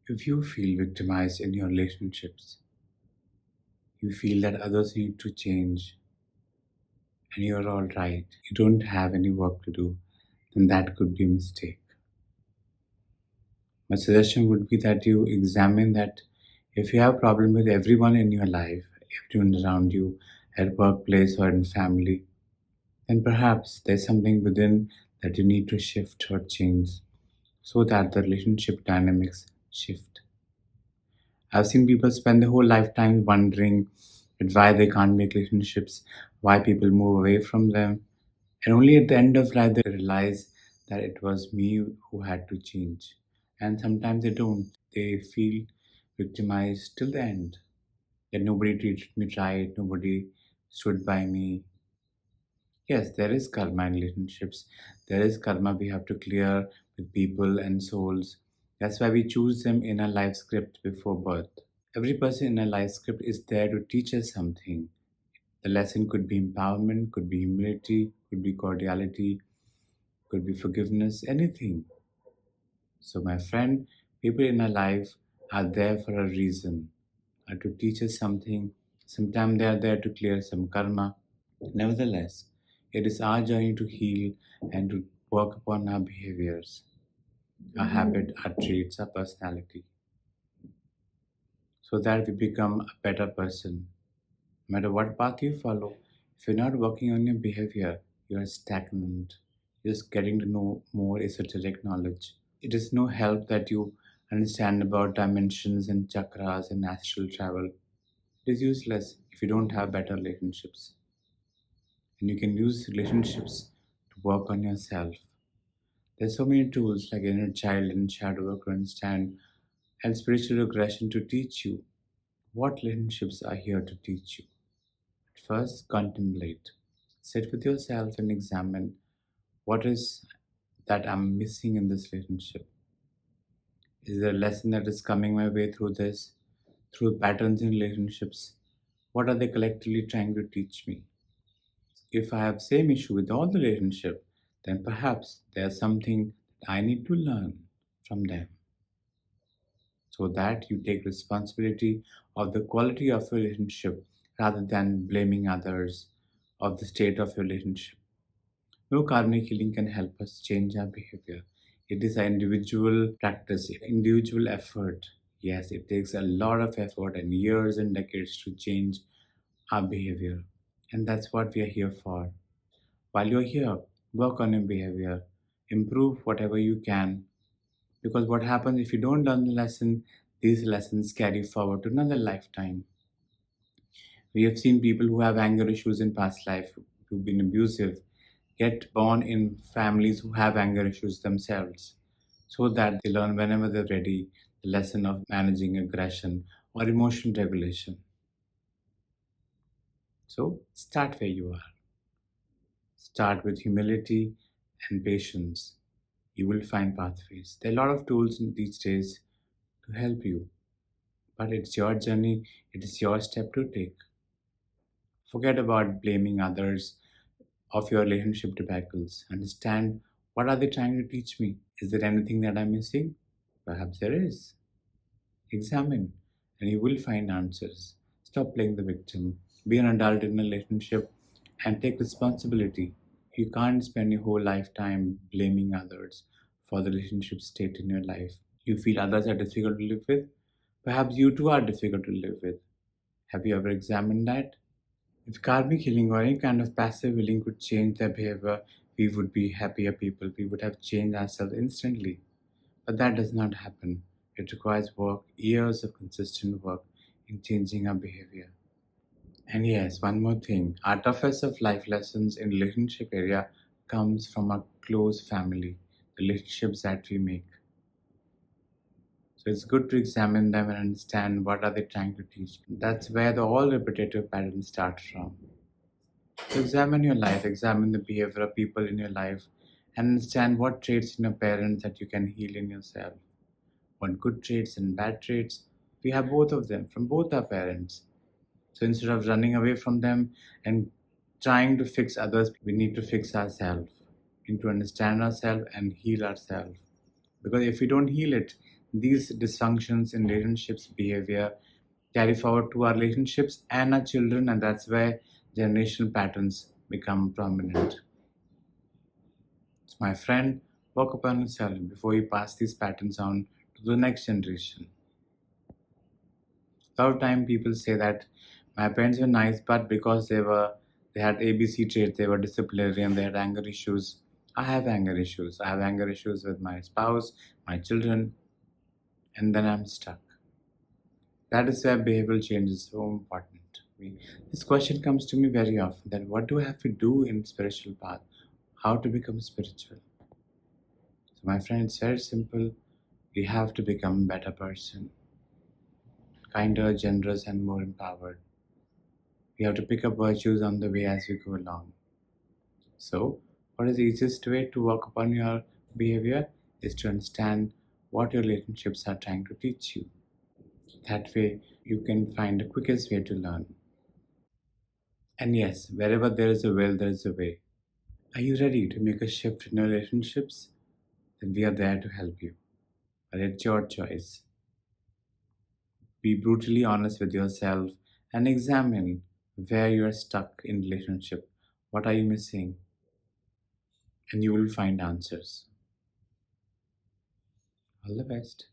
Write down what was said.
If you feel victimized in your relationships, you feel that others need to change and you're all right, you don't have any work to do, then that could be a mistake. My suggestion would be that you examine that if you have a problem with everyone in your life, everyone around you, at workplace or in family, then perhaps there's something within that you need to shift or change so that the relationship dynamics shift. I've seen people spend their whole lifetime wondering at why they can't make relationships, why people move away from them, and only at the end of life they realize that it was me who had to change. And sometimes they don't. They feel victimized till the end. That nobody treated me right, nobody stood by me. Yes, there is karma in relationships. There is karma we have to clear with people and souls. That's why we choose them in a life script before birth. Every person in a life script is there to teach us something. The lesson could be empowerment, could be humility, could be cordiality, could be forgiveness, anything. So, my friend, people in our life are there for a reason, are to teach us something. Sometimes they are there to clear some karma. Nevertheless, it is our journey to heal and to work upon our behaviors, our habit, our traits, our personality, so that we become a better person. No matter what path you follow, if you're not working on your behavior, you are stagnant. Just getting to know more esoteric knowledge. It is no help that you understand about dimensions and chakras and astral travel. It is useless if you don't have better relationships. And you can use relationships to work on yourself. There's so many tools like inner child and shadow work to understand and spiritual regression to teach you what relationships are here to teach you. First, contemplate. Sit with yourself and examine what is that I'm missing in this relationship. Is there a lesson that is coming my way through this, through patterns in relationships? What are they collectively trying to teach me? If I have same issue with all the relationship, then perhaps there's something that I need to learn from them so that you take responsibility of the quality of your relationship rather than blaming others of the state of your relationship. No karmic healing can help us change our behavior. It is an individual practice, individual effort. Yes, it takes a lot of effort and years and decades to change our behavior. And that's what we are here for. While you're here, work on your behavior, improve whatever you can. Because what happens if you don't learn the lesson, these lessons carry forward to another lifetime. We have seen people who have anger issues in past life, who've been abusive, get born in families who have anger issues themselves, so that they learn whenever they're ready the lesson of managing aggression or emotional regulation. So start where you are. Start with humility and patience. You will find pathways. There are a lot of tools in these days to help you, but it's your journey, it is your step to take. Forget about blaming others of your relationship debacles. Understand what are they trying to teach me? Is there anything that I'm missing? Perhaps there is. Examine and you will find answers. Stop playing the victim. Be an adult in a relationship and take responsibility. You can't spend your whole lifetime blaming others for the relationship state in your life. You feel others are difficult to live with? Perhaps you too are difficult to live with. Have you ever examined that? If karmic healing or any kind of passive healing could change their behavior, we would be happier people. We would have changed ourselves instantly. But that does not happen. It requires work, years of consistent work in changing our behavior. And yes, one more thing. Our toughest of life lessons in relationship area comes from our close family, the relationships that we make. So it's good to examine them and understand what are they trying to teach. That's where the all repetitive patterns start from. So examine your life, examine the behavior of people in your life, and understand what traits in your parents that you can heal in yourself. What good traits and bad traits. We have both of them from both our parents. So instead of running away from them and trying to fix others, we need to fix ourselves. We need to understand ourselves and heal ourselves. Because if we don't heal it, These dysfunctions in relationships behavior carry forward to our relationships and our children, and that's where generational patterns become prominent. So my friend, work upon yourself before you pass these patterns on to the next generation. A lot of time people say that my parents were nice, but because they had ABC traits, they were disciplinarian, they had anger issues. I have anger issues. I have anger issues with my spouse, my children, and then I'm stuck. That is where behavioral change is so important. This question comes to me very often: that what do I have to do in spiritual path? How to become spiritual? So my friend, it's very simple. We have to become a better person, kinder, generous, and more empowered. We have to pick up virtues on the way as we go along. So, what is the easiest way to work upon your behavior is to understand what your relationships are trying to teach you. That way, you can find the quickest way to learn. And yes, wherever there is a will, there is a way. Are you ready to make a shift in your relationships? Then we are there to help you. But it's your choice. Be brutally honest with yourself and examine where you are stuck in relationship. What are you missing? And you will find answers. All the best.